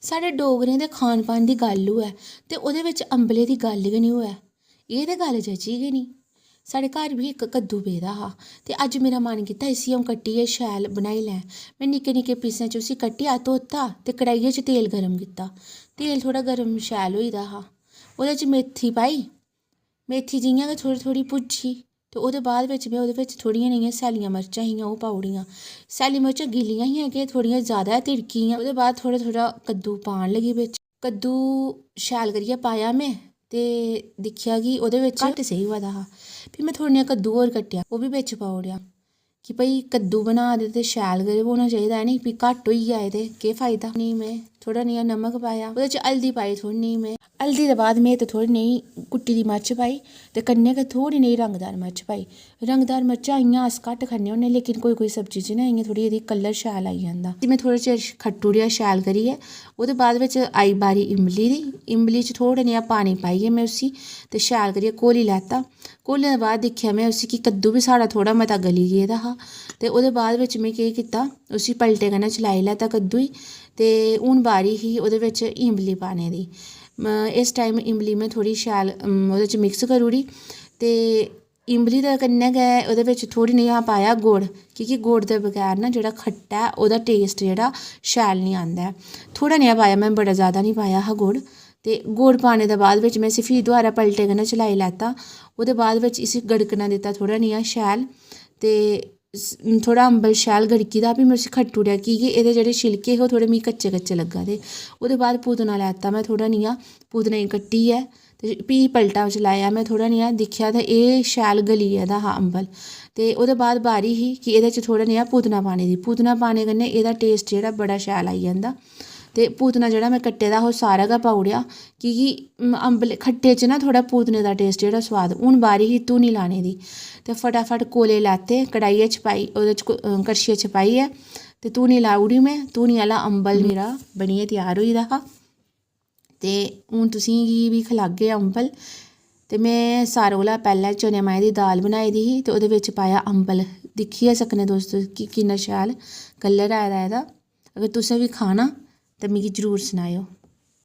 साढ़े डोगरें दे खान पान दी गल्ल होऐ ते ओह्दे बिच अम्बले दी गल्ल गै निं होऐ, एह् ते गल्ल जची गै निं। साढ़े घर बी इक कद्दू पेदा हा ते अज्ज मेरा मन कीता इसी अ'ऊं कट्टियै शैल बनाई लैं। में निक्के निक्के पीसें च उसी कट्टेआ, धोता ते कड़ाहियै च तेल गर्म कीता। तेल थोह्ड़ा गर्म शैल होई दा हा, ओह्दे च मेथी पाई। मेथी जि'यां गै थोह्ड़ी थोह्ड़ी भुज्जी ते ओह्दे बाद बिच में ओह्दे बिच थोह्ड़ियां नेहियां सैल्लियां मर्चां हियां ओह् पाई ओड़ियां। सैल्ली मर्चां गिल्लियां हियां कि थोह्ड़ियां ज़्यादा तिड़कियां। ओह्दे बाद थोह्ड़ा थोह्ड़ा कद्दू पान लगी बिच। कद्दू शैल करियै पाया में ते दिक्खेआ कि ओह्दे बिच घट्ट सेही होआ दा हा। फ्ही में थोह्ड़ा नेहा कद्दू होर कट्टेआ, ओह् बी बिच पाई ओड़ेआ कि भई कद्दू बना दे ते शैल गै होना चाहिदा है नी। फ्ही घट्ट होई जाए ते केह् फायदा। नेईं, में थोह्ड़ा नेहा नमक पाया, ओह्दे च हल्दी पाई थोह्ड़ी नेही में। हल्दी दे बाद में ते थोह्ड़ी नेही कुट्टी दी मर्च पाई ते कन्नै गै थोह्ड़ी नेही रंगदार मर्च पाई। रंगदार मर्चां इ'यां अस घट्ट खन्ने होन्ने, लेकिन कोई कोई सब्जी च ना इ'यां थोह्ड़ी एह्दी कलर शैल आई जंदा। फ्ही में थोह्ड़े चिर खट्टी ओड़ेआ शैल करियै। ओह्दे बाद बिच आई बारी इम्बली दी। इम्बली च थोह्ड़ा नेहा पानी पाइयै में उसी ते शैल करियै घोली लैता। घोलने दे बाद दिक्खेआ में उसी कि कद्दू बी साढ़ा थोह्ड़ा मता गली गेदा हा ते ओह्दे बाद बिच में केह् कीता, उसी पलटे कन्नै चलाई लैता कद्दू गी। ते हून बारी ही ओह्दे बिच इम्बली पाने दी। इस टाइम इम्बली में थोह्ड़ी शैल ओह्दे च मिक्स करी ओड़ी ते इम्बली दे कन्नै गै ओह्दे बिच थोह्ड़ी नेहा पाया गुड़, कि गुड़ दे बगैर ना जेह्ड़ा खट्टा ऐ ओह्दा टेस्ट जेह्ड़ा शैल निं आंदा ऐ। थोह्ड़ा नेहा पाया में, बड़ा ज़्यादा निं पाया हा गुड़। ते गुड़ पाने दे बाद बिच में इसी फ्ही दोबारा पलटे कन्नै चलाई लैता। ओह्दे बाद बिच इसी गड़कना दित्ता थोह्ड़ा नेहा शैल ते थोह्ड़ा अम्बल शैल गड़की दा। फ्ही में उसी खट्टी ओड़ेआ कि एह्दे जेह्ड़े छिलके हे ओह् थोह्ड़े मिगी कच्चे कच्चे लग्गा दे। ओह्दे बाद पुदीना लैता में थोह्ड़ा नेहा, पुदीने गी कट्टियै ते फ्ही पलटा चलाया में थोह्ड़ा नेहा, दिक्खेआ ते एह् शैल गली गेदा हा अम्बल। ते ओह्दे बाद बारी ही कि एह्दे च थोह्ड़ा नेहा पुदीना पाने दी। पुदीना पाने कन्नै एह्दा टेस्ट जेह्ड़ा बड़ा शैल आई जंदा। ते पुदीना जेह्ड़ा में कट्टे दा हा ओह् सारा गै पाई ओड़ेआ कि अम्बल खट्टे च ना थोह्ड़ा पुदीने दा टेस्ट जेह्ड़ा सोआद। हून बारी ही धूनी लाने दी ते फटाफट कोले लैते, कड़ाहियै च पाई, ओह्दे च कड़छियै च पाइयै ते धूनी लाई ओड़ी में। धूनी आह्ला अम्बल मेरा बनियै त्यार होई दा हा ते हून तुसें गी बी खलागे अम्बल। ते में सारें कोला पैह्लें चने मांहें दी दाल बनाई दी ही ते ओह्दे बिच पाया अम्बल। दिक्खी गै सकने तुस कि किन्ना शैल कलर आए दा एह्दा। अगर तुसें बी खाना ते मिगी जरूर सनाएओ।